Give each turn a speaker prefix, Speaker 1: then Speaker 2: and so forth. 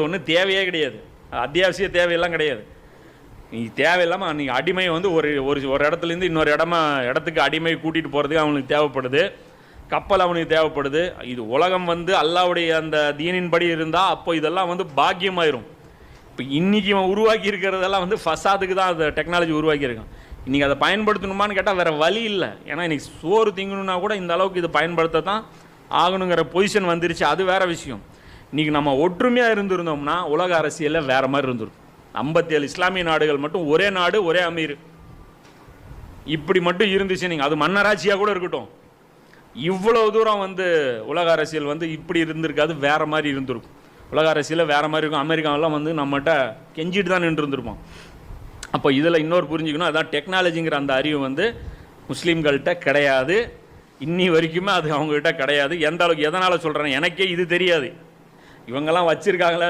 Speaker 1: ஒன்றும் தேவையே கிடையாது, அத்தியாவசிய தேவையெல்லாம் கிடையாது. நீ தேவையில்லாமல் நீங்கள் அடிமை வந்து ஒரு ஒரு இடத்துலேருந்து இன்னொரு இடத்துக்கு அடிமை கூட்டிகிட்டு போகிறதுக்கு அவனுக்கு தேவைப்படுது, கப்பல் அவனுக்கு தேவைப்படுது. இது உலகம் வந்து அல்லாவுடைய அந்த தீனின் படி இருந்தால் அப்போ இதெல்லாம் வந்து பாக்கியமாயிரும். இப்போ இன்றைக்கி இவன் உருவாக்கி இருக்கிறதெல்லாம் வந்து ஃபசாதுக்கு தான் அந்த டெக்னாலஜி உருவாக்கியிருக்கான். இன்றைக்கி அதை பயன்படுத்தணுமான்னு கேட்டால் வேறு வழி இல்லை. ஏன்னா இன்றைக்கி சோறு திங்கணுன்னா கூட இந்த அளவுக்கு இதை பயன்படுத்த தான் ஆகணுங்கிற பொசிஷன் வந்துருச்சு. அது வேறு விஷயம். இன்றைக்கி நம்ம ஒற்றுமையாக இருந்திருந்தோம்னா உலக அரசியலில் வேறு மாதிரி இருந்திருக்கும். 57 இஸ்லாமிய நாடுகள் மட்டும் ஒரே நாடு ஒரே அமீர் இப்படி மட்டும் இருந்துச்சு. நீங்கள் அது மன்னராட்சியாக கூட இருக்கட்டும், இவ்வளோ தூரம் வந்து உலக அரசியல் வந்து இப்படி இருந்திருக்காது, வேறு மாதிரி இருந்திருக்கும். உலக அரசியலில் வேறு மாதிரி இருக்கும். அமெரிக்காவெல்லாம் வந்து நம்மகிட்ட கெஞ்சிட்டு தான் நின்று இருந்திருப்போம். அப்போ இதில் இன்னொரு புரிஞ்சுக்கணும், அதான் டெக்னாலஜிங்கிற அந்த அறிவு வந்து முஸ்லீம்கள்கிட்ட கிடையாது. இன்னி வரைக்குமே அது அவங்ககிட்ட கிடையாது. எந்த அளவுக்கு எதனால் சொல்கிறேன், எனக்கே இது தெரியாது. இவங்கெல்லாம் வச்சுருக்காங்களே